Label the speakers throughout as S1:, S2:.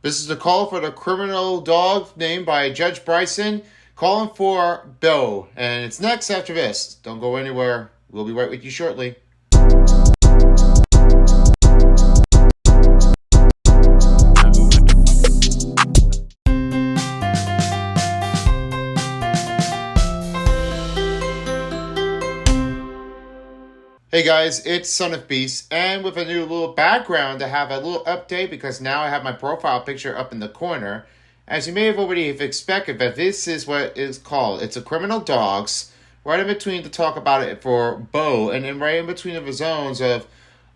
S1: This is the call for the criminal dog named by Judge Bryson, calling for Bo. And it's next after this. Don't go anywhere. We'll be right with you shortly. Hey guys, it's Son of Beast, and with a new little background to have a little update because now I have my profile picture up in the corner. As you may have already expected, but this is what it's called. It's a criminal dogs, right in between to talk about it for Bo, and then right in between of the zones of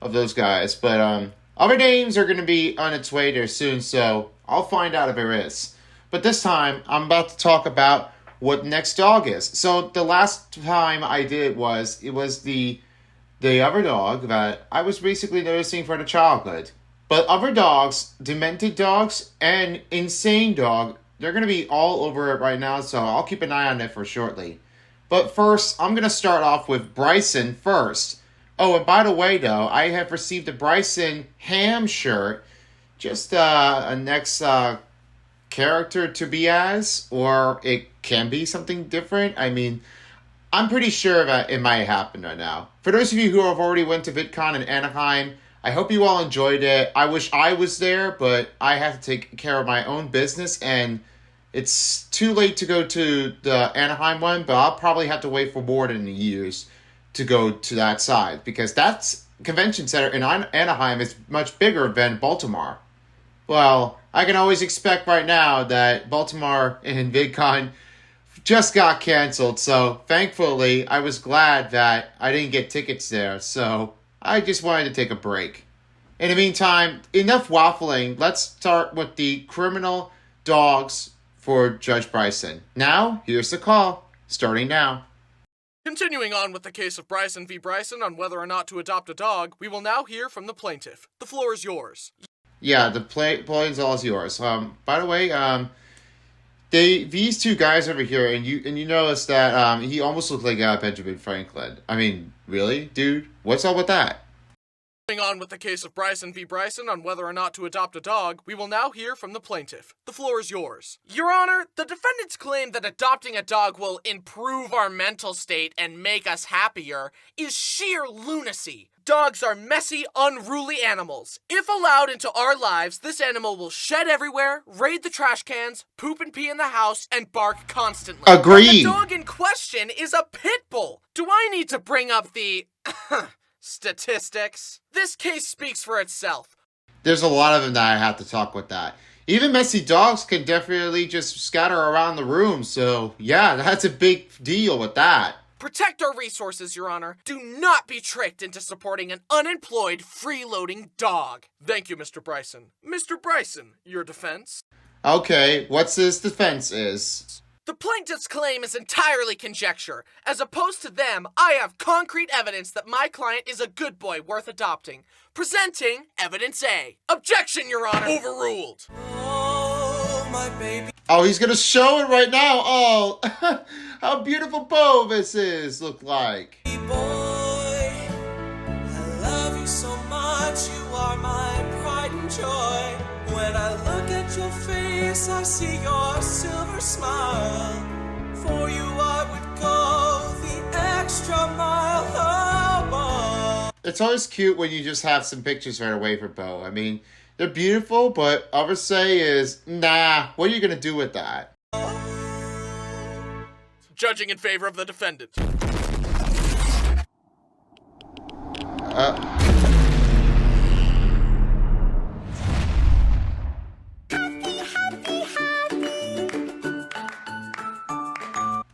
S1: those guys. But other names are going to be on its way there soon, so I'll find out if there is. But this time, I'm about to talk about what the next dog is. So the last time I did was the other dog that I was basically noticing for the childhood. But other dogs, demented dogs, and insane dog, they're going to be all over it right now, so I'll keep an eye on it for shortly. But first, I'm going to start off with Bryson first. Oh, and by the way, though, I have received a Bryson ham shirt. Just a next character to be as, or it can be something different. I mean, I'm pretty sure that it might happen right now. For those of you who have already went to VidCon in Anaheim, I hope you all enjoyed it. I wish I was there, but I have to take care of my own business, and it's too late to go to the Anaheim one, but I'll probably have to wait for more than years to go to that side, because that's convention center in Anaheim is much bigger than Baltimore. Well, I can always expect right now that Baltimore and VidCon just got canceled, so thankfully I was glad that I didn't get tickets there, so I just wanted to take a break. In the meantime, enough waffling. Let's start with the criminal dogs for Judge Bryson. Now, here's the call, starting now.
S2: Continuing on with the case of Bryson v. Bryson on whether or not to adopt a dog, we will now hear from the plaintiff. The floor is yours.
S1: Yeah, the plaintiff's all is yours. By the way, these two guys over here, and you notice that he almost looked like Benjamin Franklin. I mean, really, dude? What's up with that?
S2: Moving on with the case of Bryson v. Bryson on whether or not to adopt a dog, we will now hear from the plaintiff. The floor is yours. Your Honor, the defendants claim that adopting a dog will improve our mental state and make us happier is sheer lunacy. Dogs are messy, unruly animals. If allowed into our lives, this animal will shed everywhere, raid the trash cans, poop and pee in the house, and bark constantly.
S1: Agreed.
S2: The dog in question is a pit bull. Do I need to bring up the statistics? This case speaks for itself.
S1: There's a lot of them that I have to talk with that. Even messy dogs can definitely just scatter around the room, so yeah, that's a big deal with that.
S2: Protect our resources, Your Honor. Do not be tricked into supporting an unemployed, freeloading dog. Thank you, Mr. Bryson. Mr. Bryson, your defense?
S1: Okay, what's his defense is?
S2: The plaintiff's claim is entirely conjecture. As opposed to them, I have concrete evidence that my client is a good boy worth adopting. Presenting Evidence A. Objection, Your Honor. Overruled.
S3: Oh, my baby.
S1: Oh, he's gonna show it right now. Oh, how beautiful Bo this is look like.
S3: Boy, I love you so much. You are my pride and joy. When I look at your face, I see your silver smile. For you, I would go the extra mile. Oh, boy.
S1: It's always cute when you just have some pictures right away for Bo. I mean, they're beautiful, but others say is, nah, what are you gonna do with that?
S2: Judging in favor of the defendant.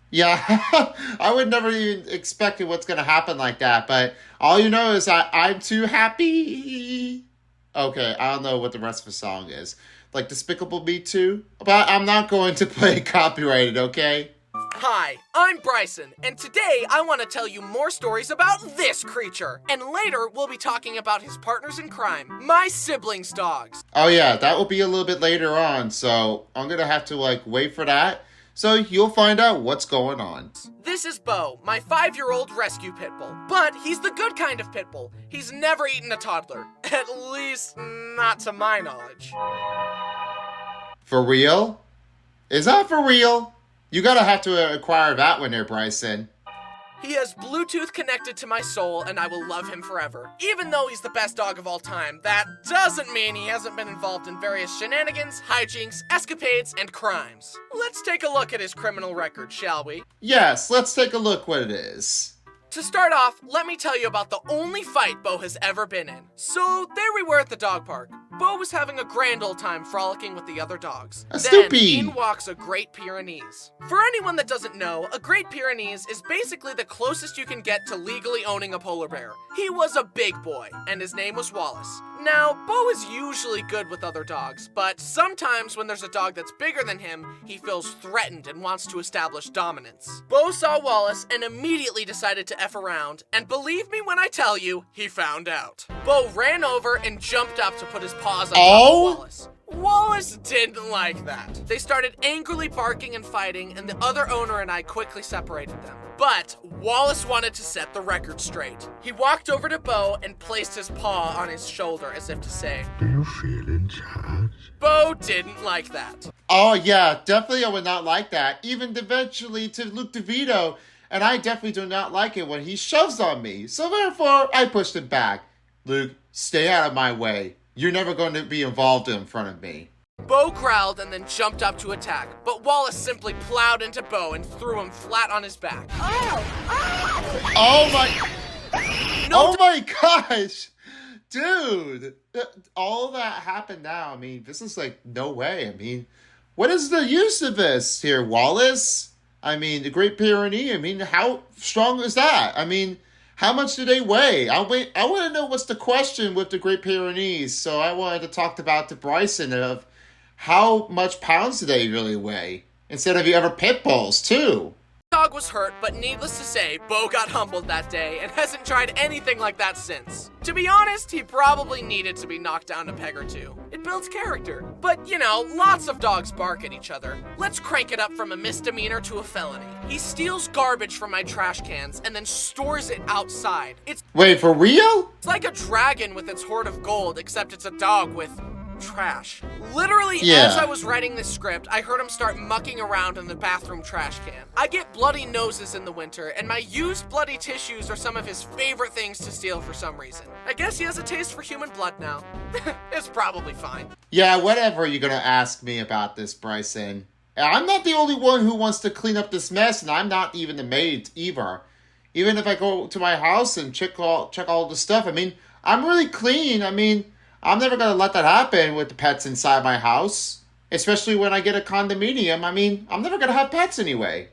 S1: Yeah, I would never even expected what's gonna happen like that, but all you know is I'm too happy. Okay, I don't know what the rest of the song is. Like Despicable Me 2? But I'm not going to play copyrighted, okay?
S2: Hi, I'm Bryson, and today I want to tell you more stories about this creature. And later, we'll be talking about his partners in crime, my siblings' dogs.
S1: Oh yeah, that will be a little bit later on, so I'm gonna have to, wait for that. So you'll find out what's going on.
S2: This is Bo, my 5-year-old rescue pit bull. But he's the good kind of pit bull. He's never eaten a toddler. At least, not to my knowledge.
S1: For real? Is that for real? You gotta have to acquire that one there, Bryson.
S2: He has Bluetooth connected to my soul, and I will love him forever. Even though he's the best dog of all time, that doesn't mean he hasn't been involved in various shenanigans, hijinks, escapades, and crimes. Let's take a look at his criminal record, shall we?
S1: Yes, let's take a look what it is.
S2: To start off, let me tell you about the only fight Bo has ever been in. So, there we were at the dog park. Bo was having a grand old time frolicking with the other dogs. Then, in walks a Great Pyrenees. For anyone that doesn't know, a Great Pyrenees is basically the closest you can get to legally owning a polar bear. He was a big boy, and his name was Wallace. Now, Bo is usually good with other dogs, but sometimes when there's a dog that's bigger than him, he feels threatened and wants to establish dominance. Bo saw Wallace and immediately decided to F around, and believe me when I tell you, he found out. Bo ran over and jumped up to put his paws on top of Wallace. Wallace didn't like that. They started angrily barking and fighting, and the other owner and I quickly separated them. But Wallace wanted to set the record straight. He walked over to Bo and placed his paw on his shoulder as if to say, "Do you feel in charge?" Bo didn't like that.
S1: Oh yeah, definitely I would not like that. Even eventually to Luke DeVito, and I definitely do not like it when he shoves on me. So therefore, I pushed him back. Luke, stay out of my way. You're never going to be involved in front of me.
S2: Bo growled and then jumped up to attack, but Wallace simply plowed into Bo and threw him flat on his back.
S1: Oh my gosh! Dude! All that happened now, I mean, this is like, no way. I mean, what is the use of this here, Wallace? I mean, the Great Pyrenees, I mean, how strong is that? I mean, how much do they weigh? I want to know what's the question with the Great Pyrenees. So I wanted to talk about the Bryson of how much pounds do they really weigh? Instead of you ever pit bulls, too.
S2: Dog was hurt, but needless to say, Bo got humbled that day and hasn't tried anything like that since. To be honest, he probably needed to be knocked down a peg or two. It builds character. But, you know, lots of dogs bark at each other. Let's crank it up from a misdemeanor to a felony. He steals garbage from my trash cans and then stores it outside.
S1: Wait, for real?
S2: It's like a dragon with its hoard of gold, except it's a dog with trash. Literally, as I was writing this script, I heard him start mucking around in the bathroom trash can. I get bloody noses in the winter, and my used bloody tissues are some of his favorite things to steal for some reason. I guess he has a taste for human blood now. It's probably fine.
S1: Yeah, whatever you're gonna ask me about this, Bryson. I'm not the only one who wants to clean up this mess, and I'm not even the maid either. Even if I go to my house and check all the stuff, I mean, I'm really clean. I mean, I'm never going to let that happen with the pets inside my house. Especially when I get a condominium. I mean, I'm never going to have pets anyway.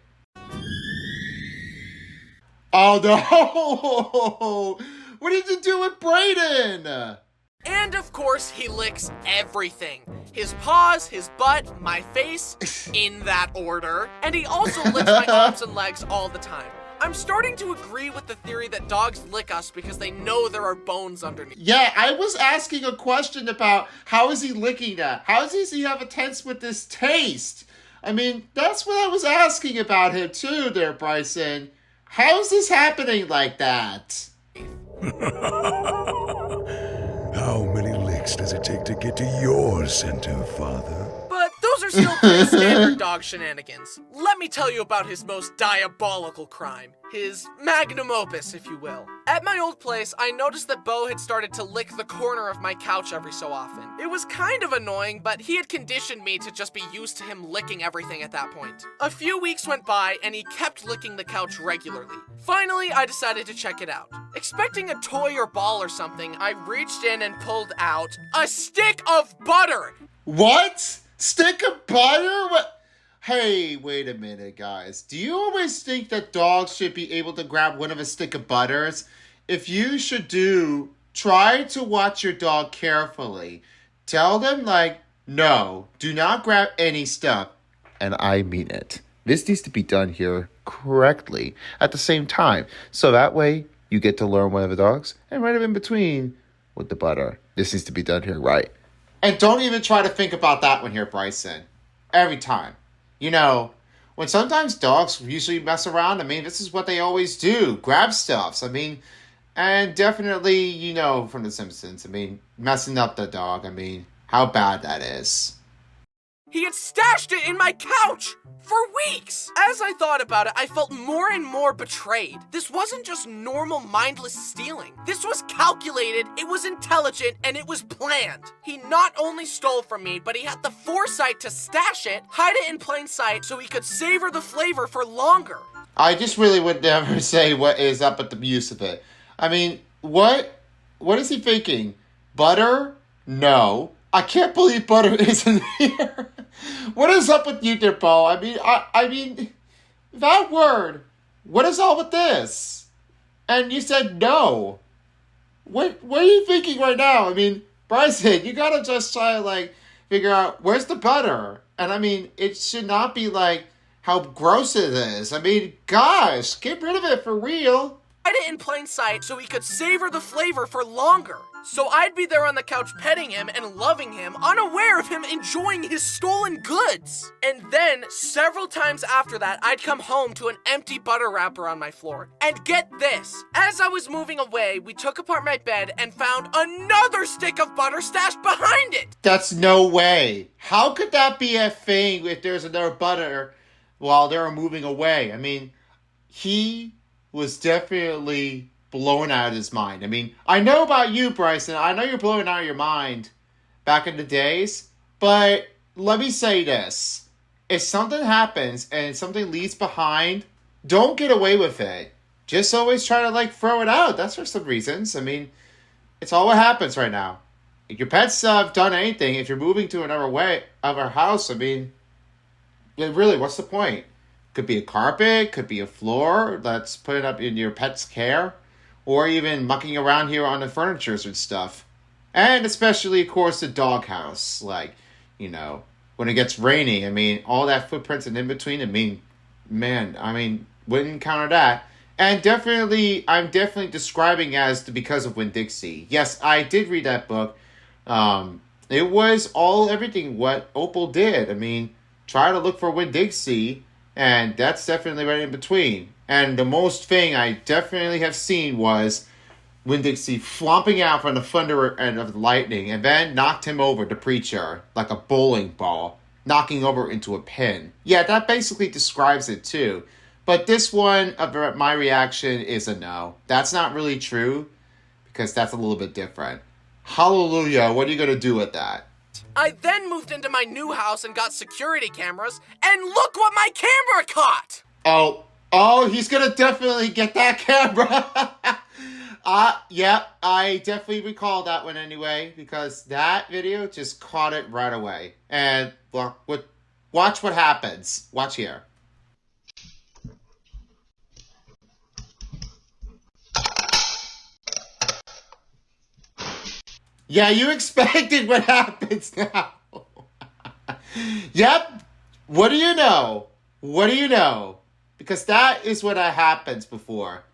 S1: Oh no! What did you do with Brayden?
S2: And of course, he licks everything. His paws, his butt, my face, in that order. And he also licks my arms and legs all the time. I'm starting to agree with the theory that dogs lick us because they know there are bones underneath.
S1: Yeah, I was asking a question about how is he licking that? How does he have a tense with this taste? I mean, that's what I was asking about him too there, Bryson. How is this happening like that?
S4: How many licks does it take to get to your center, Father?
S2: But those are still pretty standard dog shenanigans. Let me tell you about his most diabolical crime. His magnum opus, if you will. At my old place, I noticed that Bo had started to lick the corner of my couch every so often. It was kind of annoying, but he had conditioned me to just be used to him licking everything at that point. A few weeks went by, and he kept licking the couch regularly. Finally, I decided to check it out. Expecting a toy or ball or something, I reached in and pulled out a stick of butter!
S1: What? Stick of butter? What? Hey, wait a minute, guys. Do you always think that dogs should be able to grab one of a stick of butters? If you should try to watch your dog carefully. Tell them, no, do not grab any stuff. And I mean it. This needs to be done here correctly at the same time. So that way, you get to learn one of the dogs and right up in between with the butter. This needs to be done here right. And don't even try to think about that one here, Bryson. Every time. You know, when sometimes dogs usually mess around, I mean, this is what they always do. Grab stuffs. I mean, and definitely, you know, from The Simpsons, I mean, messing up the dog. I mean, how bad that is.
S2: He had stashed it in my couch for weeks. As I thought about it, I felt more and more betrayed. This wasn't just normal mindless stealing. This was calculated, it was intelligent, and it was planned. He not only stole from me, but he had the foresight to stash it, hide it in plain sight so he could savor the flavor for longer.
S1: I just really would never say what is up with the use of it. I mean, what is he thinking? Butter? No. I can't believe butter isn't here. What is up with you, Dirpo? I mean, that word. What is all with this? And you said no. What are you thinking right now? I mean, Bryson, you gotta just try to, figure out where's the butter. And I mean, it should not be how gross it is. I mean, gosh, get rid of it for real.
S2: Hide it in plain sight so he could savor the flavor for longer. So I'd be there on the couch petting him and loving him, unaware of him enjoying his stolen goods. And then, several times after that, I'd come home to an empty butter wrapper on my floor. And get this, as I was moving away, we took apart my bed and found another stick of butter stashed behind it.
S1: That's no way. How could that be a thing if there's another butter while they were moving away? I mean, he was definitely blown out of his mind. I mean, I know about you, Bryson. I know you're blowing out of your mind back in the days. But let me say this. If something happens and something leaves behind, don't get away with it. Just always try to, throw it out. That's for some reasons. I mean, it's all what happens right now. If your pets have done anything, if you're moving to another house, I mean, really, what's the point? Could be a carpet, could be a floor. Let's put it up in your pet's care. Or even mucking around here on the furnitures and stuff. And especially, of course, the doghouse. When it gets rainy, I mean, all that footprints and in between, wouldn't encounter that. And I'm definitely describing as the Because of Winn-Dixie. Yes, I did read that book. It was everything what Opal did. I mean, try to look for Winn-Dixie. And that's definitely right in between. And the most thing I definitely have seen was Winn-Dixie flomping out from the thunder and of the lightning and then knocked him over, the preacher, like a bowling ball, knocking over into a pin. Yeah, that basically describes it too. But this one, my reaction is a no. That's not really true because that's a little bit different. Hallelujah, what are you going to do with that?
S2: I then moved into my new house and got security cameras, and look what my camera caught!
S1: Oh, he's gonna definitely get that camera. Yeah, I definitely recall that one anyway, because that video just caught it right away. And watch what happens. Watch here. Yeah, you expected what happens now. Yep. What do you know? What do you know? Because that is what happens before.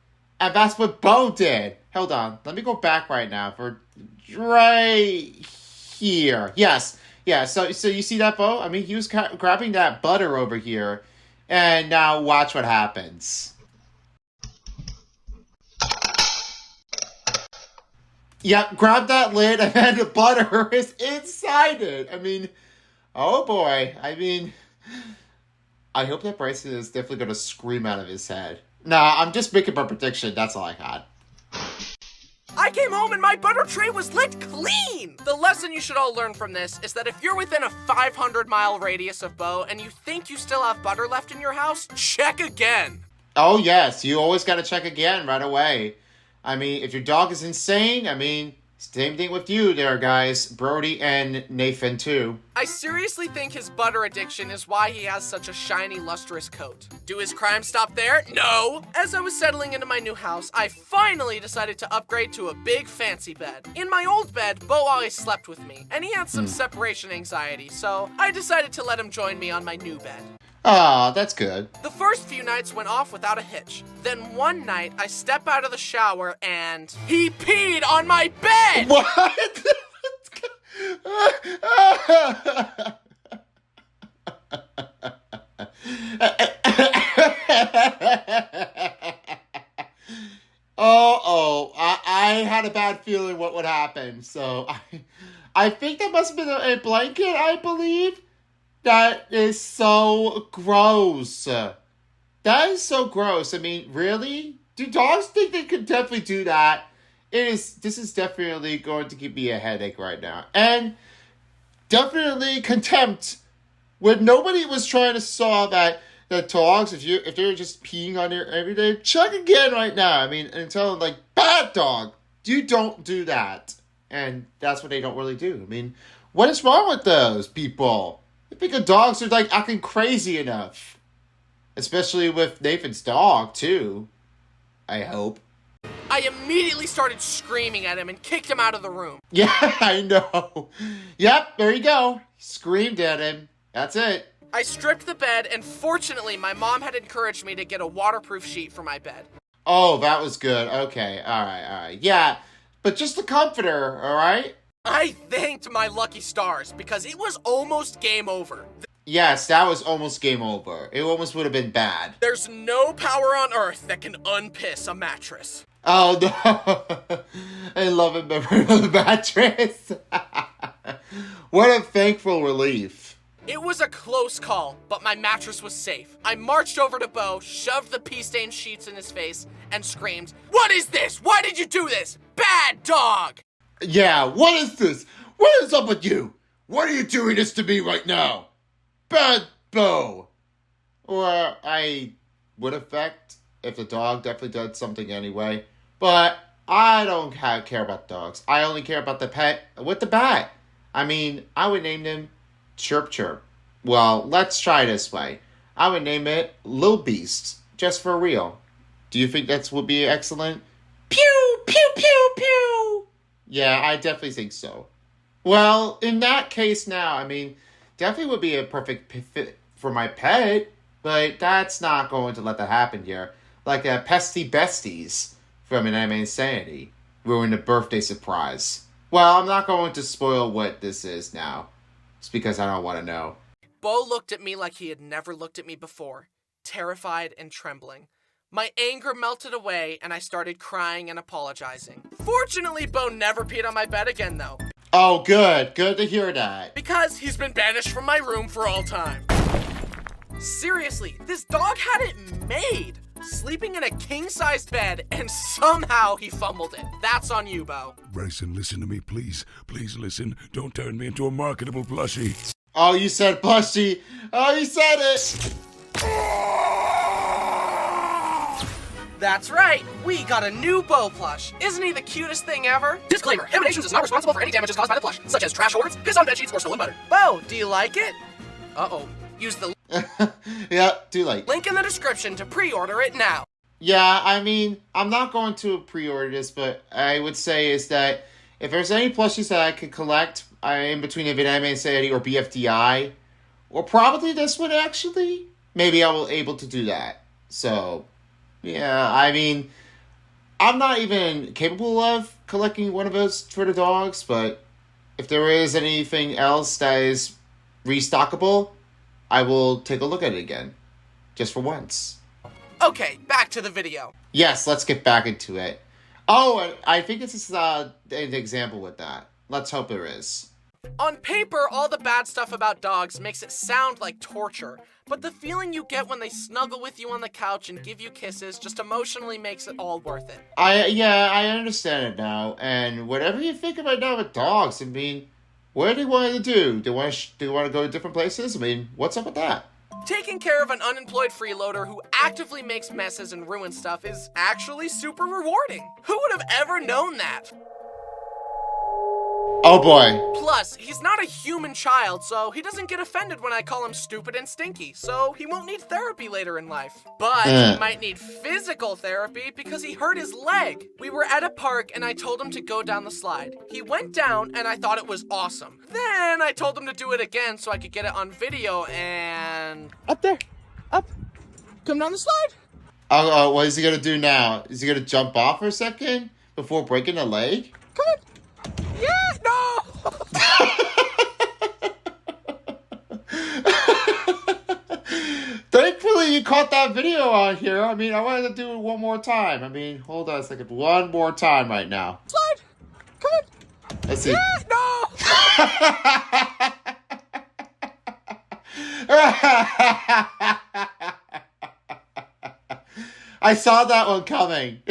S1: And that's what Bo did. Hold on. Let me go back right now for right here. Yes. Yeah, so you see that, Bo? I mean, he was grabbing that butter over here. And now watch what happens. Yep, grab that lid and then the butter is inside it. I mean, oh boy. I mean, I hope that Bryson is definitely going to scream out of his head. Nah, I'm just making a prediction. That's all I had.
S2: I came home and my butter tray was lit clean! The lesson you should all learn from this is that if you're within a 500-mile radius of Bo and you think you still have butter left in your house, check again.
S1: Oh, yes. You always got to check again right away. I mean, if your dog is insane, I mean, same thing with you there, guys. Brody and Nathan, too.
S2: I seriously think his butter addiction is why he has such a shiny, lustrous coat. Do his crimes stop there? No! As I was settling into my new house, I finally decided to upgrade to a big, fancy bed. In my old bed, Bo always slept with me, and he had some separation anxiety, so I decided to let him join me on my new bed.
S1: Ah, that's good.
S2: The first few nights went off without a hitch. Then one night, I step out of the shower and he peed on my bed!
S1: What? I had a bad feeling what would happen, so I think that must have been a blanket, I believe. That is so gross. That is so gross. I mean, really? Do dogs think they could definitely do that? This is definitely going to give me a headache right now. And definitely contempt. When nobody was trying to solve that dogs, if they're just peeing on your everyday, check again right now. I mean, and tell them, like, bad dog, you don't do that. And that's what they don't really do. I mean, what is wrong with those people? I think the dogs are, like, acting crazy enough. Especially with Nathan's dog, too. I hope.
S2: I immediately started screaming at him and kicked him out of the room.
S1: Yeah, I know. Yep, there you go. Screamed at him. That's it.
S2: I stripped the bed, and fortunately, my mom had encouraged me to get a waterproof sheet for my bed.
S1: Oh, that was good. Okay, alright. Yeah, but just a comforter, alright?
S2: I thanked my lucky stars, because it was almost game over.
S1: Yes, that was almost game over. It almost would have been bad.
S2: There's no power on Earth that can unpiss a mattress.
S1: Oh, no. I love it, memory of the mattress. What a thankful relief.
S2: It was a close call, but my mattress was safe. I marched over to Bo, shoved the pee-stained sheets in his face, and screamed, "What is this? Why did you do this? Bad dog!"
S1: Yeah, what is this? What is up with you? What are you doing this to me right now? Bad Bo. Or I would affect if the dog definitely did something anyway. But I don't care about dogs. I only care about the pet with the bat. I mean, I would name them Chirp Chirp. Well, let's try this way. I would name it Lil Beast, just for real. Do you think that would be excellent? Pew, pew, pew, pew. Yeah, I definitely think so. Well, in that case now, I mean, definitely would be a perfect fit for my pet, but that's not going to let that happen here. Like a Pesty Besties from an Anime Insanity ruined a birthday surprise. Well, I'm not going to spoil what this is now. It's because I don't want to know.
S2: Bo looked at me like he had never looked at me before, terrified and trembling. My anger melted away, and I started crying and apologizing. Fortunately, Bo never peed on my bed again, though.
S1: Oh, good. Good to hear that.
S2: Because he's been banished from my room for all time. Seriously, this dog had it made. Sleeping in a king-sized bed, and somehow he fumbled it. That's on you, Bo.
S4: Bryson, listen to me, please. Please listen. Don't turn me into a marketable plushie.
S1: Oh, you said plushie. Oh, you said it.
S2: That's right, we got a new Bo plush. Isn't he the cutest thing ever? Disclaimer, Emanations is not responsible for any damages caused by the plush, such as trash hordes, piss on bedsheets, or stolen butter. Bo, do you like it? Uh-oh, use the
S1: Yeah, do like.
S2: link in the description to pre-order it now.
S1: Yeah, I mean, I'm not going to pre-order this, but I would say is that if there's any plushies that I could collect in between if an Anime Insanity or BFDI, or probably this one actually, maybe I will able to do that. So, yeah, I mean, I'm not even capable of collecting one of those for the dogs, but if there is anything else that is restockable, I will take a look at it again. Just for once.
S2: Okay, back to the video.
S1: Yes, let's get back into it. Oh, and I think this is an example with that. Let's hope there is.
S2: On paper, all the bad stuff about dogs makes it sound like torture, but the feeling you get when they snuggle with you on the couch and give you kisses just emotionally makes it all worth it.
S1: I understand it now. And whatever you think about now with dogs, I mean, what do they want to do? Do they want to go to different places? I mean, what's up with that?
S2: Taking care of an unemployed freeloader who actively makes messes and ruins stuff is actually super rewarding. Who would have ever known that?
S1: Oh boy.
S2: Plus, he's not a human child, so he doesn't get offended when I call him stupid and stinky, so he won't need therapy later in life. But he might need physical therapy because he hurt his leg. We were at a park and I told him to go down the slide. He went down and I thought it was awesome. Then I told him to do it again so I could get it on video and... Up there. Up. Come down the slide.
S1: Oh, what is he gonna do now? Is he gonna jump off for a second before breaking a leg?
S2: Come on. Yeah, no!
S1: Thankfully, you caught that video on here. I mean, I wanted to do it one more time. I mean, hold on a second. One more time right now.
S2: Slide! Come on!
S1: Let's see.
S2: Yeah, no!
S1: I saw that one coming.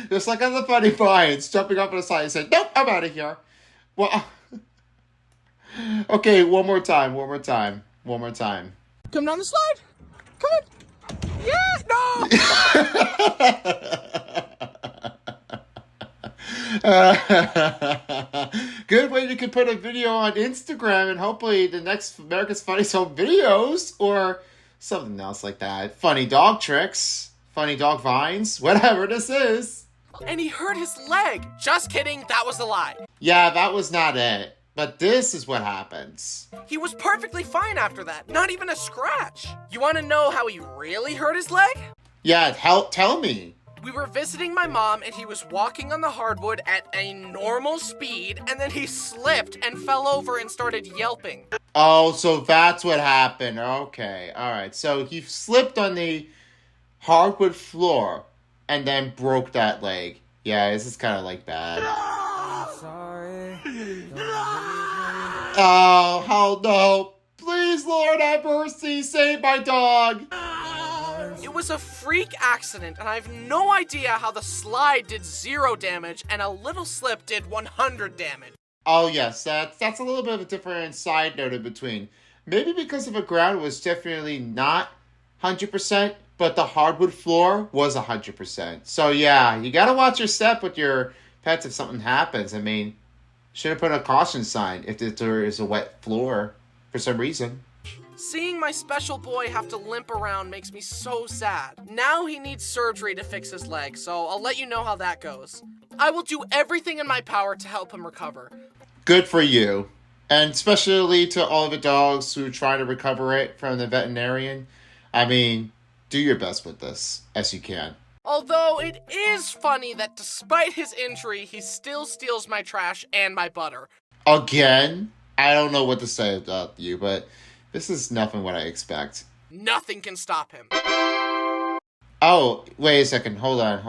S1: Just like on the funny vines, jumping up on the side and saying, nope, I'm out of here. Well, okay, one more time.
S2: Come down the slide. Come on. Yeah,
S1: no. Good way you can put a video on Instagram and hopefully the next America's Funniest Home Videos or something else like that. Funny dog tricks, funny dog vines, whatever this is.
S2: And he hurt his leg. Just kidding, that was a lie.
S1: Yeah, that was not it. But this is what happens.
S2: He was perfectly fine after that. Not even a scratch. You want to know how he really hurt his leg?
S1: Yeah, tell me.
S2: We were visiting my mom and he was walking on the hardwood at a normal speed and then he slipped and fell over and started yelping.
S1: Oh, so that's what happened. Okay, alright. So he slipped on the hardwood floor and then broke that leg. Yeah, this is kind of like bad.
S3: Sorry.
S1: Oh, hell no. Please, Lord, have mercy. Save my dog.
S2: It was a freak accident, and I have no idea how the slide did 0 damage and a little slip did 100 damage.
S1: Oh, yes, that's a little bit of a different side note in between. Maybe because the ground was definitely not 100%, but the hardwood floor was 100%. So, yeah, you gotta watch your step with your pets if something happens. I mean, should have put a caution sign if there is a wet floor for some reason.
S2: Seeing my special boy have to limp around makes me so sad. Now he needs surgery to fix his leg, so I'll let you know how that goes. I will do everything in my power to help him recover.
S1: Good for you. And especially to all of the dogs who try to recover it from the veterinarian. I mean, do your best with this, as you can.
S2: Although it is funny that despite his injury, he still steals my trash and my butter.
S1: Again? I don't know what to say about you, but this is nothing what I expect.
S2: Nothing can stop him.
S1: Oh, wait a second. Hold on.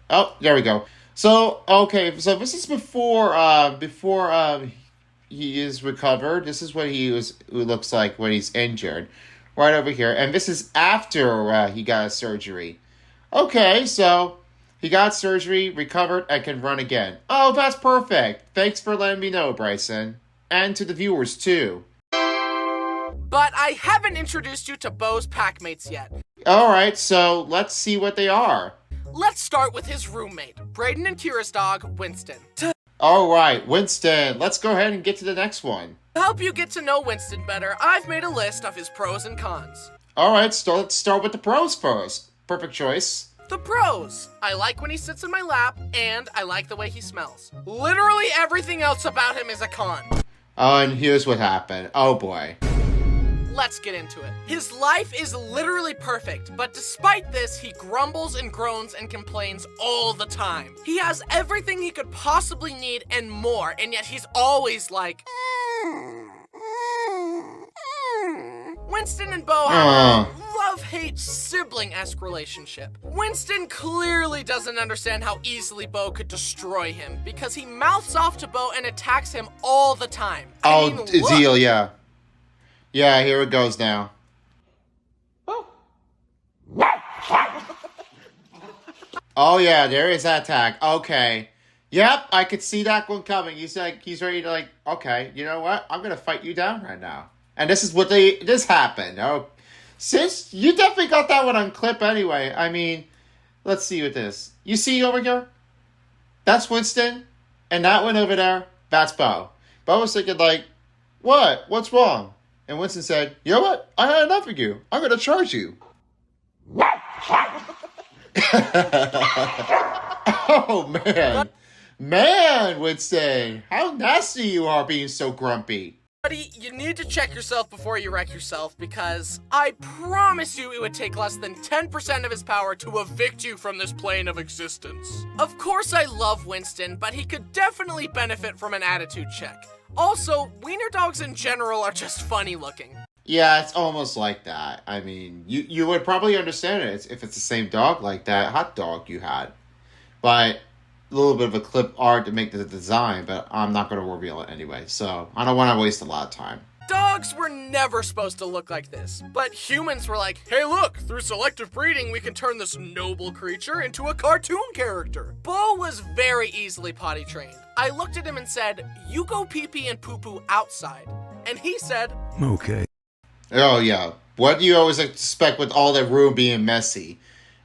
S1: Oh, there we go. So, okay, so this is before he is recovered. This is what it looks like when he's injured. Right over here. And this is after he got a surgery. Okay, so he got surgery, recovered, and can run again. Oh, that's perfect. Thanks for letting me know, Bryson. And to the viewers, too.
S2: But I haven't introduced you to Bo's packmates yet.
S1: Alright, so let's see what they are.
S2: Let's start with his roommate, Braden and Kira's dog, Winston.
S1: Alright, Winston, let's go ahead and get to the next one.
S2: To help you get to know Winston better, I've made a list of his pros and cons.
S1: Alright, so let's start with the pros first. Perfect choice.
S2: The pros. I like when he sits in my lap, and I like the way he smells. Literally everything else about him is a con.
S1: Oh, and here's what happened. Oh boy.
S2: Let's get into it. His life is literally perfect, but despite this, he grumbles and groans and complains all the time. He has everything he could possibly need and more, and yet he's always like... Winston and Bo have a love-hate sibling-esque relationship. Winston clearly doesn't understand how easily Bo could destroy him because he mouths off to Bo and attacks him all the time. I mean,
S1: Zeal, yeah. Yeah, here it goes now. Oh yeah, there is that attack. Okay. Yep, I could see that one coming. He's ready to okay, you know what? I'm gonna fight you down right now. And this is what this happened. Oh, sis, you definitely got that one on clip anyway. I mean, let's see with this. You see over here? That's Winston. And that one over there, that's Bo. Bo was thinking what? What's wrong? And Winston said, you know what? I had enough of you. I'm going to charge you. Oh, man. Man, Winston. How nasty you are being so grumpy.
S2: Buddy, you need to check yourself before you wreck yourself because I promise you it would take less than 10% of his power to evict you from this plane of existence. Of course I love Winston, but he could definitely benefit from an attitude check. Also, wiener dogs in general are just funny looking.
S1: Yeah, it's almost like that. I mean, you would probably understand it if it's the same dog like that hot dog you had. But little bit of a clip art to make the design, but I'm not going to reveal it anyway. So I don't want to waste a lot of time.
S2: Dogs were never supposed to look like this, but humans were like, hey look, through selective breeding we can turn this noble creature into a cartoon character. Bo was very easily potty trained. I looked at him and said, you go pee-pee and poo-poo outside. And he said,
S4: Okay.
S1: Oh yeah, what do you always expect with all that room being messy?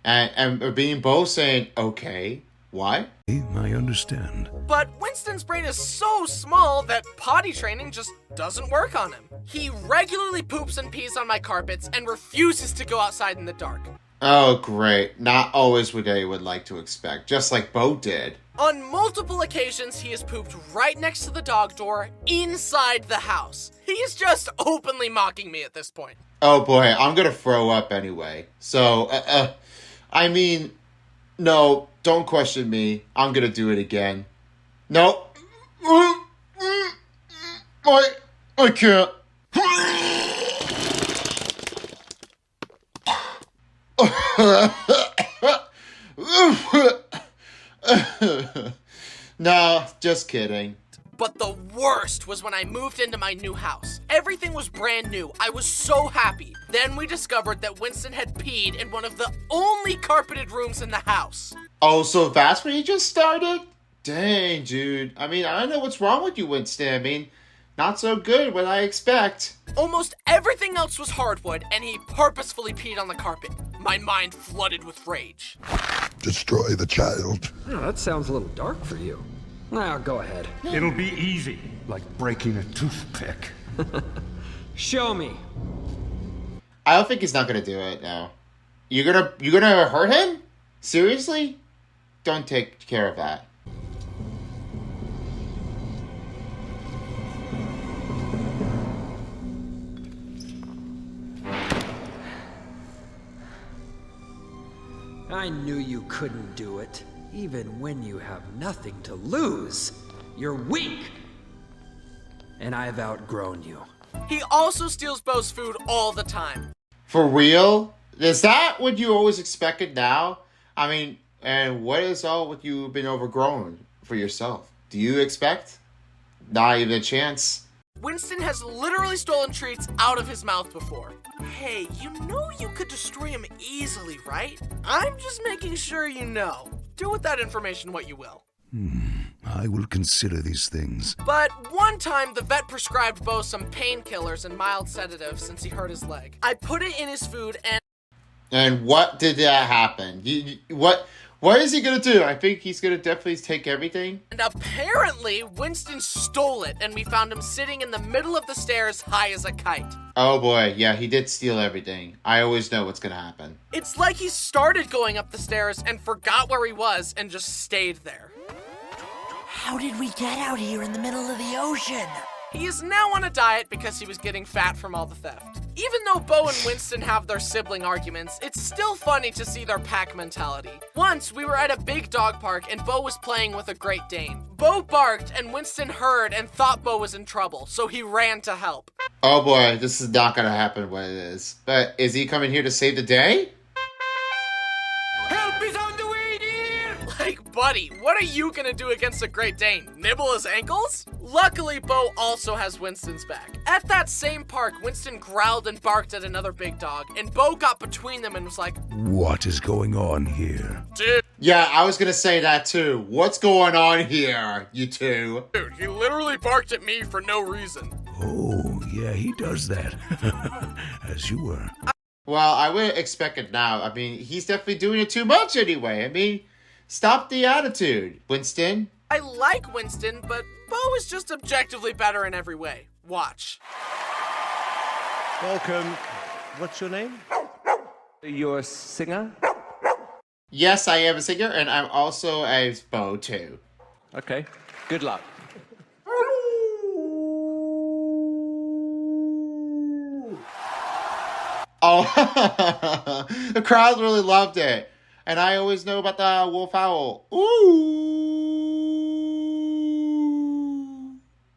S1: And being Bo saying, okay, why?
S4: I understand.
S2: But Winston's brain is so small that potty training just doesn't work on him. He regularly poops and pees on my carpets and refuses to go outside in the dark.
S1: Oh, great. Not always what they would like to expect, just like Bo did.
S2: On multiple occasions, he has pooped right next to the dog door inside the house. He's just openly mocking me at this point.
S1: Oh boy, I'm gonna throw up anyway. So, I mean, no, don't question me. I'm gonna do it again. No. I can't. No, just kidding.
S2: But the worst was when I moved into my new house. Everything was brand new. I was so happy. Then we discovered that Winston had peed in one of the only carpeted rooms in the house.
S1: Oh, so that's when you just started? Dang, dude. I mean, I don't know what's wrong with you, Winston. I mean, not so good, what I expect.
S2: Almost everything else was hardwood, and he purposefully peed on the carpet. My mind flooded with rage.
S4: Destroy the child.
S5: Oh, that sounds a little dark for you. Now, go ahead.
S6: It'll be easy, like breaking a toothpick.
S5: Show me.
S1: I don't think he's not gonna do it now. You're gonna hurt him? Seriously? Don't take care of that.
S5: I knew you couldn't do it, even when you have nothing to lose. You're weak. And I've outgrown you.
S2: He also steals Bo's food all the time.
S1: For real? Is that what you always expected now? I mean, and what is all what you've been overgrown for yourself? Do you expect? Not even a chance.
S2: Winston has literally stolen treats out of his mouth before. Hey, you know you could destroy him easily, right? I'm just making sure you know. Do with that information what you will.
S4: I will consider these things.
S2: But one time, the vet prescribed Bo some painkillers and mild sedatives since he hurt his leg. I put it in his food and...
S1: And what did that happen? What is he gonna do? I think he's gonna definitely take everything.
S2: And apparently, Winston stole it, and we found him sitting in the middle of the stairs high as a kite.
S1: Oh boy, yeah, he did steal everything. I always know what's gonna happen.
S2: It's like he started going up the stairs and forgot where he was and just stayed there.
S7: How did we get out here in the middle of the ocean?
S2: He is now on a diet because he was getting fat from all the theft. Even though Bo and Winston have their sibling arguments, it's still funny to see their pack mentality. Once, we were at a big dog park and Bo was playing with a Great Dane. Bo barked and Winston heard and thought Bo was in trouble, so he ran to help.
S1: Oh boy, this is not gonna happen what it is. But is he coming here to save the day?
S2: Help is on the way, dear! Like, buddy, what are you gonna do against a Great Dane? Nibble his ankles? Luckily, Bo also has Winston's back. At that same park, Winston growled and barked at another big dog, and Bo got between them and was like,
S4: What is going on here?
S2: Dude,
S1: Yeah, I was gonna say that too. What's going on here, you two?
S2: he literally barked at me for no reason.
S4: Oh, yeah, he does that. As you were.
S1: Well, I wouldn't expect it now. I mean, he's definitely doing it too much anyway. I mean, stop the attitude, Winston.
S2: I like Winston, but Bo is just objectively better in every way. Watch.
S8: Welcome. What's your name?
S9: You're a singer?
S1: Yes, I am a singer, and I'm also a Bo too.
S9: Okay, good luck.
S1: Oh, the crowd really loved it. And I always know about the wolf owl. Ooh.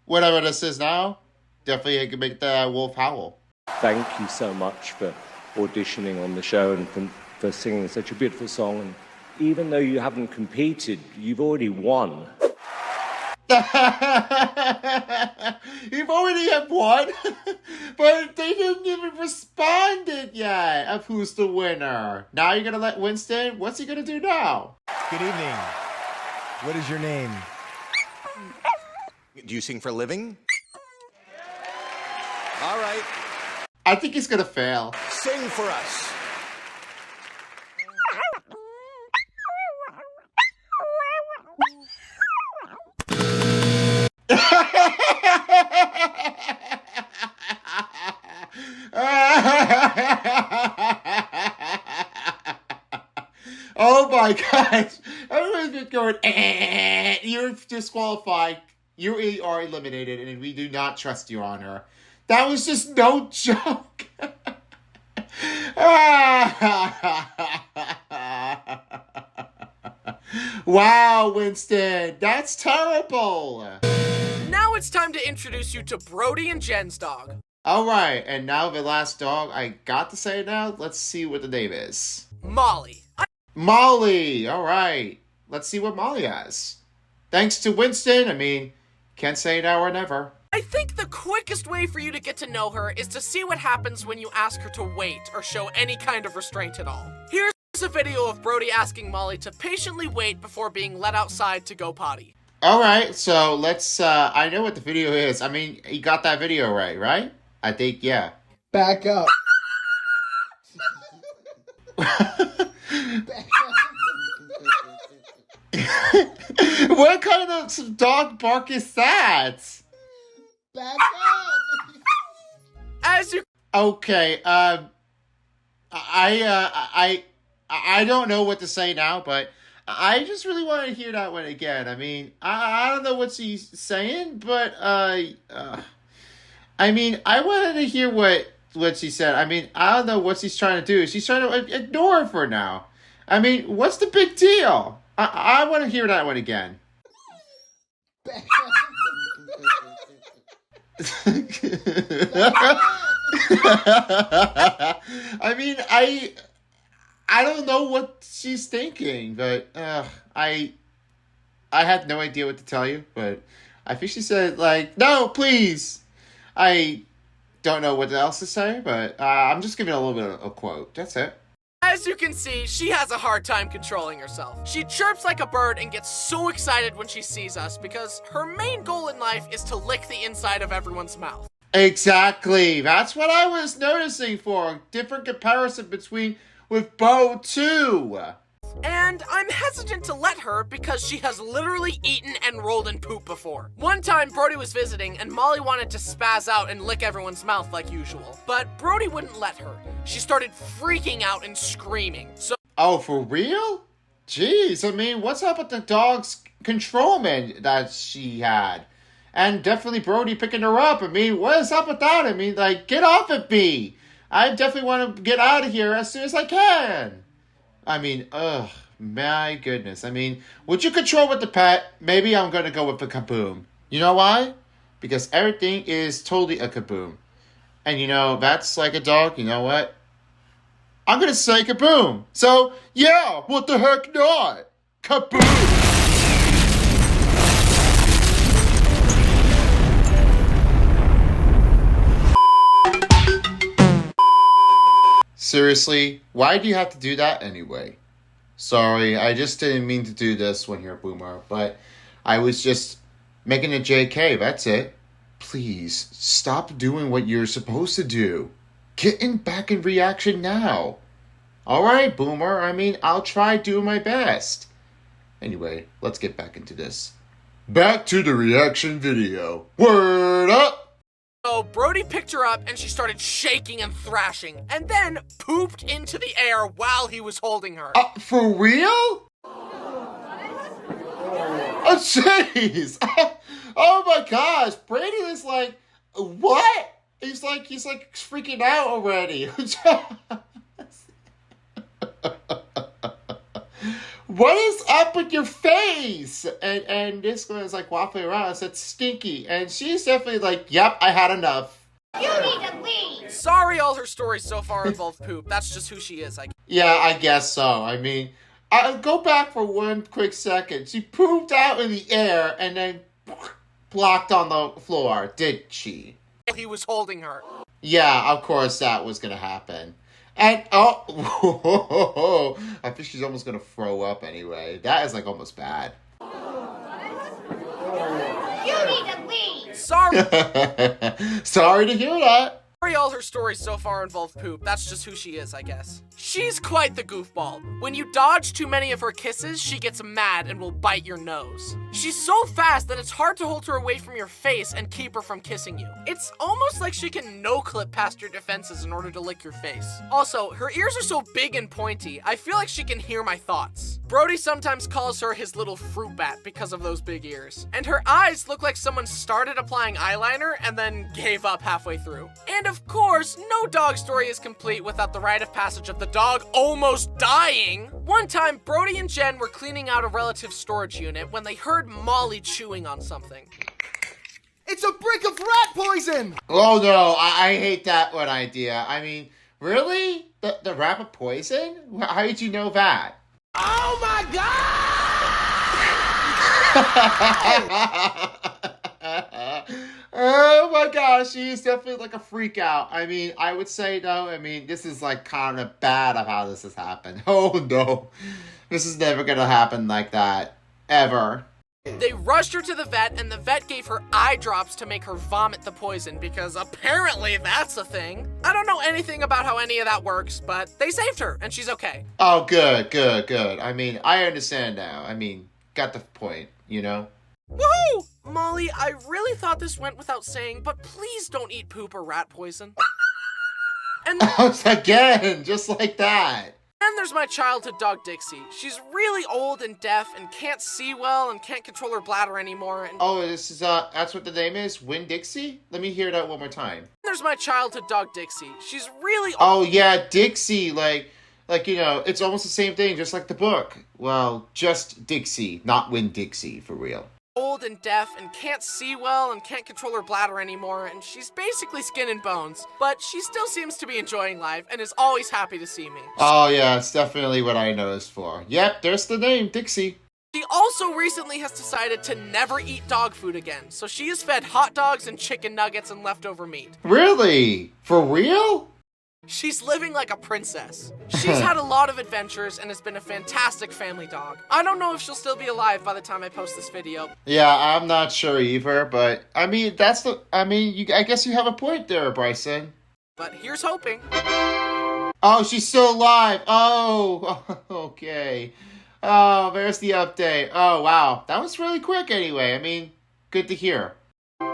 S1: Whatever this is now, definitely I can make the wolf howl.
S9: Thank you so much for auditioning on the show and for singing such a beautiful song. And Even though you haven't competed, you've already won.
S1: You've already have won, but they didn't even respond yet of who's the winner. Now you're gonna let Winston? What's he gonna do now?
S8: Good evening. What is your name?
S10: Do you sing for a living? All right.
S1: I think he's gonna fail.
S10: Sing for us.
S1: Oh my gosh. Everyone's been going, you're disqualified. You are eliminated, and we do not trust Your Honor. That was just no joke. Wow, Winston. That's terrible.
S2: Now it's time to introduce you to Brody and Jen's dog.
S1: Alright, and now the last dog, I got to say it now. Let's see what the name is.
S2: Molly.
S1: Molly! Alright. Let's see what Molly has. Thanks to Winston, I mean, can't say now or never.
S2: I think the quickest way for you to get to know her is to see what happens when you ask her to wait or show any kind of restraint at all. Here's a video of Brody asking Molly to patiently wait before being let outside to go potty.
S1: Alright, so let's, I know what the video is. I mean, you got that video right? I think, yeah.
S11: Back up.
S1: What kind of dog bark is that?
S11: Back up.
S2: As you...
S1: Okay, I don't know what to say now, but I just really want to hear that one again. I mean, I don't know what she's saying, but, I mean, I wanted to hear what she said. I mean, I don't know what she's trying to do. She's trying to ignore her for now. I mean, what's the big deal? I want to hear that one again. I mean, I don't know what she's thinking, but I had no idea what to tell you, but I think she said, like, no, please. I don't know what else to say, but I'm just giving a little bit of a quote. That's it.
S2: As you can see, she has a hard time controlling herself. She chirps like a bird and gets so excited when she sees us because her main goal in life is to lick the inside of everyone's mouth.
S1: Exactly. That's what I was noticing for. Different comparison between with Bo too.
S2: And I'm hesitant to let her because she has literally eaten and rolled in poop before. One time, Brody was visiting and Molly wanted to spaz out and lick everyone's mouth like usual. But Brody wouldn't let her. She started freaking out and screaming.
S1: Oh, for real? Jeez, I mean, what's up with the dog's controlment that she had? And definitely Brody picking her up. I mean, what is up with that? I mean, like, get off it, B. I definitely want to get out of here as soon as I can. I mean, ugh, my goodness. I mean, would you control with the pet? Maybe I'm going to go with the kaboom. You know why? Because everything is totally a kaboom. And you know, that's like a dog. You know what? I'm going to say kaboom. So, yeah, what the heck not? Kaboom! Seriously, why do you have to do that anyway? Sorry, I just didn't mean to do this when you're a boomer, but I was just making a JK, that's it. Please, stop doing what you're supposed to do. Get back in reaction now. Alright, boomer, I mean, I'll try doing my best. Anyway, let's get back into this. Back to the reaction video. Word up!
S2: So Brody picked her up and she started shaking and thrashing, and then pooped into the air while he was holding her.
S1: For real? Oh, jeez. Oh my gosh. Brady is like, what? He's like freaking out already. What is up with your face? And this girl is like waffling around. I said stinky. And she's definitely like, yep, I had enough.
S12: You need to leave.
S2: Sorry all her stories so far involve poop. That's just who she is, I guess.
S1: Yeah, I guess so. I mean, I'll go back for one quick second. She pooped out in the air and then blocked on the floor, did she?
S2: He was holding her.
S1: Yeah, of course that was gonna happen. And, oh, I think she's almost gonna throw up anyway. That is, like, almost bad.
S12: You need to leave!
S2: Sorry!
S1: Sorry to hear that.
S2: All her stories so far involve poop. That's just who she is, I guess. She's quite the goofball. When you dodge too many of her kisses, she gets mad and will bite your nose. She's so fast that it's hard to hold her away from your face and keep her from kissing you. It's almost like she can no-clip past your defenses in order to lick your face. Also, her ears are so big and pointy, I feel like she can hear my thoughts. Brody sometimes calls her his little fruit bat because of those big ears. And her eyes look like someone started applying eyeliner and then gave up halfway through. And of course, no dog story is complete without the rite of passage of the dog almost dying. One time, Brody and Jen were cleaning out a relative's storage unit when they heard Molly chewing on something.
S10: It's a brick of rat poison!
S1: Oh no, I hate that one idea. I mean, really? The rat poison? How did you know that?
S10: Oh my god!
S1: Oh my gosh, she's definitely like a freak out. I mean, I would say though, I mean, this is like kind of bad of how this has happened. Oh no, this is never gonna happen like that, ever.
S2: They rushed her to the vet, and the vet gave her eye drops to make her vomit the poison, because apparently that's a thing. I don't know anything about how any of that works, but they saved her, and she's okay.
S1: Oh, good. I mean, I understand now. I mean, got the point, you know?
S2: Woohoo! Molly, I really thought this went without saying, but please don't eat poop or rat poison. And
S1: again, just like that.
S2: then there's my childhood dog, Dixie. She's really old and deaf and can't see well and can't control her bladder anymore. And
S1: oh, this is, that's what the name is? Dixie? Let me hear that one more time.
S2: There's my childhood dog, Dixie. She's really
S1: oh, yeah, Dixie, like, you know, it's almost the same thing, just like the book. Well, just Dixie, not Dixie, for real.
S2: Old and deaf and can't see well and can't control her bladder anymore, and she's basically skin and bones, but she still seems to be enjoying life and is always happy to see me.
S1: Oh yeah, it's definitely what I noticed for. Yep, there's the name, Dixie.
S2: She also recently has decided to never eat dog food again, so she is fed hot dogs and chicken nuggets and leftover meat.
S1: Really? For real?
S2: She's living like a princess. She's had a lot of adventures and has been a fantastic family dog. I don't know if she'll still be alive by the time I post this video.
S1: Yeah, I'm not sure either, but I mean, I guess you have a point there, Bryson.
S2: But here's hoping.
S1: Oh, she's still alive. Oh, okay. Oh, there's the update. Oh, wow. That was really quick anyway. I mean, good to hear.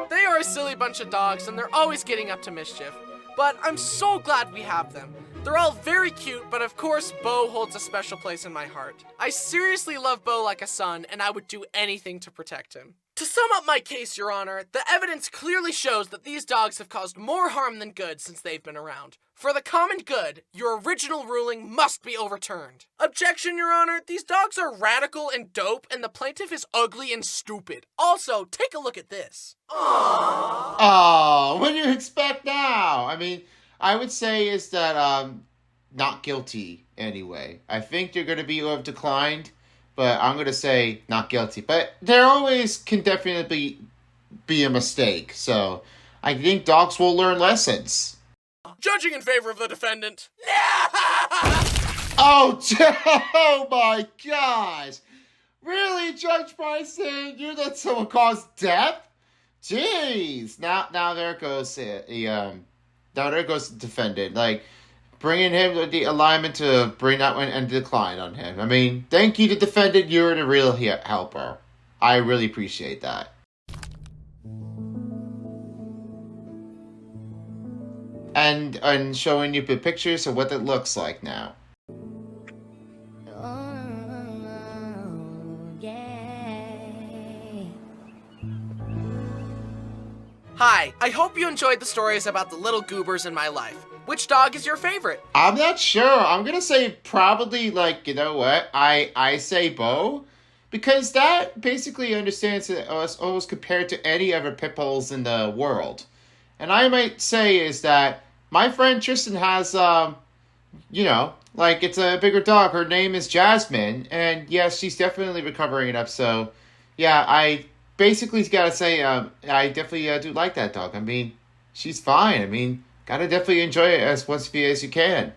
S2: They are a silly bunch of dogs and they're always getting up to mischief. But I'm so glad we have them. They're all very cute, but of course, Bo holds a special place in my heart. I seriously love Bo like a son, and I would do anything to protect him. To sum up my case, Your Honor, the evidence clearly shows that these dogs have caused more harm than good since they've been around. For the common good, your original ruling must be overturned. Objection, Your Honor, these dogs are radical and dope, and the plaintiff is ugly and stupid. Also, take a look at this. Aww.
S1: Oh, what do you expect now? I mean, I would say is that, not guilty anyway. I think they're going to be declined, but I'm going to say not guilty. But there always can definitely be a mistake, so I think dogs will learn lessons.
S2: Judging in favor of the defendant.
S1: Oh my gosh! Really, Judge Bryson? You let someone cause death? Jeez! Now there goes now there goes the defendant. Like, bringing him to the alignment to bring that one and decline on him. I mean, thank you to defendant. You're the real helper. I really appreciate that. And showing you the pictures of what it looks like now.
S2: Hi, I hope you enjoyed the stories about the little goobers in my life. Which dog is your favorite?
S1: I'm not sure. I'm gonna say probably, like, you know what? I say Bo, because that basically understands us almost compared to any other pit bulls in the world. And I might say is that my friend Tristan has, you know, Like, it's a bigger dog. Her name is Jasmine, and yes, she's definitely recovering up. So, yeah, I basically gotta say, I definitely do like that dog. I mean, she's fine. I mean, gotta definitely enjoy it as once as you can.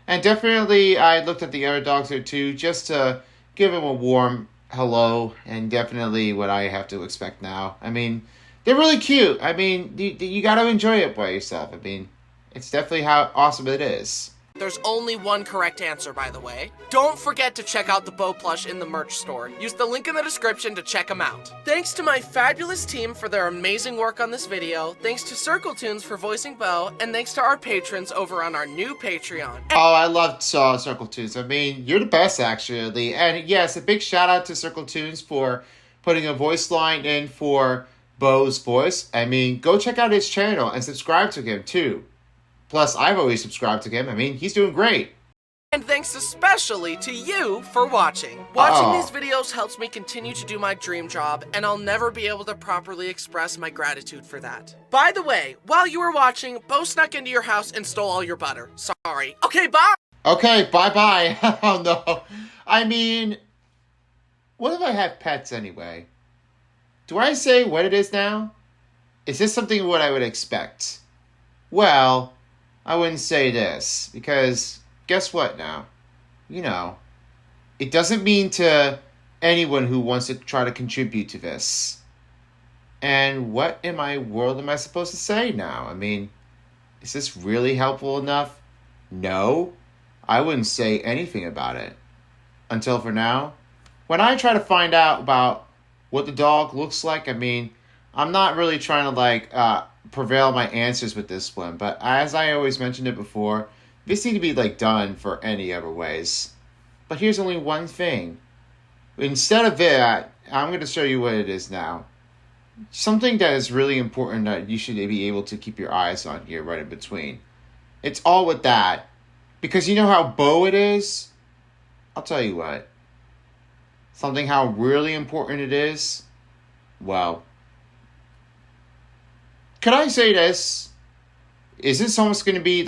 S1: And definitely, I looked at the other dogs there too, just to give them a warm hello, and definitely what I have to expect now. I mean, they're really cute. I mean, you gotta enjoy it by yourself. I mean, it's definitely how awesome it is.
S2: There's only one correct answer, by the way. Don't forget to check out the Bo plush in the merch store. Use the link in the description to check them out. Thanks to my fabulous team for their amazing work on this video, thanks to Circle Tunes for voicing Bo, and thanks to our patrons over on our new Patreon.
S1: Oh, I love Circle Tunes. I mean, you're the best, actually. And yes, a big shout out to Circle Tunes for putting a voice line in for Bo's voice. I mean, go check out his channel and subscribe to him, too. Plus, I've always subscribed to him. I mean, he's doing great.
S2: And thanks especially to you for watching. Watching these videos helps me continue to do my dream job, and I'll never be able to properly express my gratitude for that. By the way, while you were watching, Bo snuck into your house and stole all your butter. Sorry. Okay, bye!
S1: Okay, bye-bye. Oh, no. I mean, what if I have pets anyway? Do I say what it is now? Is this something what I would expect? Well, I wouldn't say this, because guess what now? You know, it doesn't mean to anyone who wants to try to contribute to this. And what in my world am I supposed to say now? I mean, is this really helpful enough? No, I wouldn't say anything about it. Until for now, when I try to find out about what the dog looks like, I mean, I'm not really trying to prevail my answers with this one, but as I always mentioned it before, this need to be done for any other ways. But here's only one thing. Instead of that, I'm going to show you what it is now. Something that is really important that you should be able to keep your eyes on here right in between. It's all with that. Because you know how Bo it is? I'll tell you what. Something how really important it is? Well, could I say this? Is this almost going to be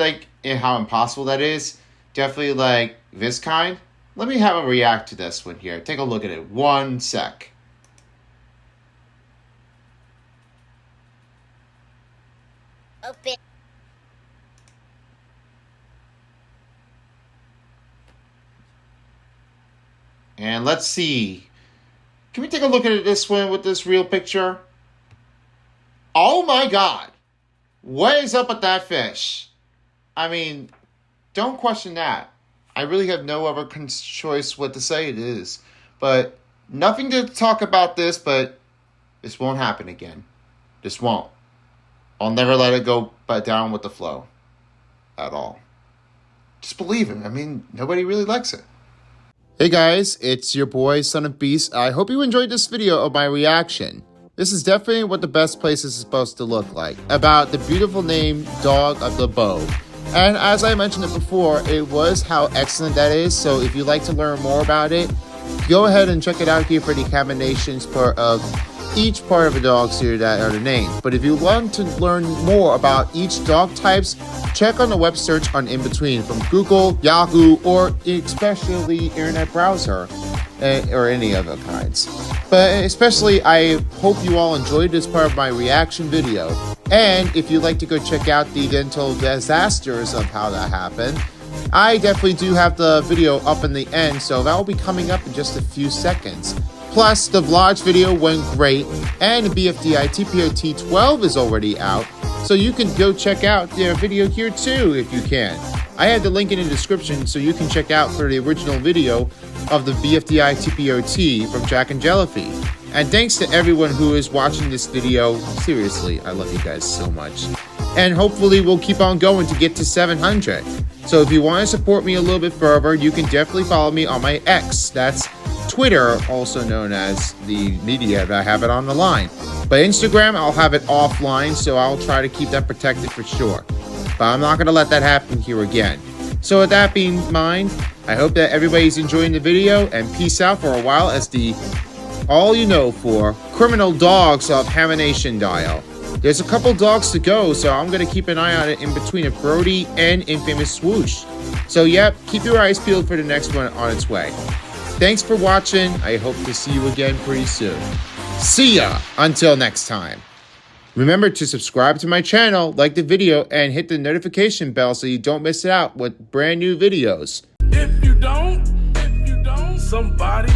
S1: how impossible that is? Definitely this kind? Let me have a react to this one here. Take a look at it. 1 sec.
S12: Open.
S1: And let's see. Can we take a look at this one with this real picture? Oh my god! What is up with that fish? I mean, don't question that. I really have no other choice what to say it is. But nothing to talk about this, but this won't happen again. This won't. I'll never let it go down with the flow. At all. Just believe it. I mean, nobody really likes it. Hey guys, it's your boy, Son of Beast. I hope you enjoyed this video of my reaction. This is definitely what the best place is supposed to look like. About the beautiful name, Dog of the Bo. And as I mentioned it before, it was how excellent that is. So if you'd like to learn more about it, go ahead and check it out here for the combinations part of each part of a dog's here that are the names. But if you want to learn more about each dog types, check on the web search on in between from Google, Yahoo, or especially internet browser or any other kinds. But especially, I hope you all enjoyed this part of my reaction video. And if you'd like to go check out the dental disasters of how that happened, I definitely do have the video up in the end, so that will be coming up in just a few seconds. Plus, the vlogs video went great, and the BFDI TPOT 12 is already out, so you can go check out their video here too if you can. I have the link in the description so you can check out for the original video of the BFDI TPOT from Jack and Jellyfy. And thanks to everyone who is watching this video. Seriously, I love you guys so much. And hopefully we'll keep on going to get to 700. So if you want to support me a little bit further, you can definitely follow me on my X. That's Twitter, also known as the media that I have it on the line. But Instagram, I'll have it offline, so I'll try to keep that protected for sure. But I'm not going to let that happen here again. So with that being in mind, I hope that everybody's enjoying the video, and peace out for a while as the all you know for criminal dogs of Hamination Dial. There's a couple dogs to go, so I'm going to keep an eye on it in between a Brody and Infamous Swoosh. So yep, keep your eyes peeled for the next one on its way. Thanks for watching. I hope to see you again pretty soon. See ya until next time. Remember to subscribe to my channel, like the video, and hit the notification bell so you don't miss out with brand new videos.
S13: If you don't, somebody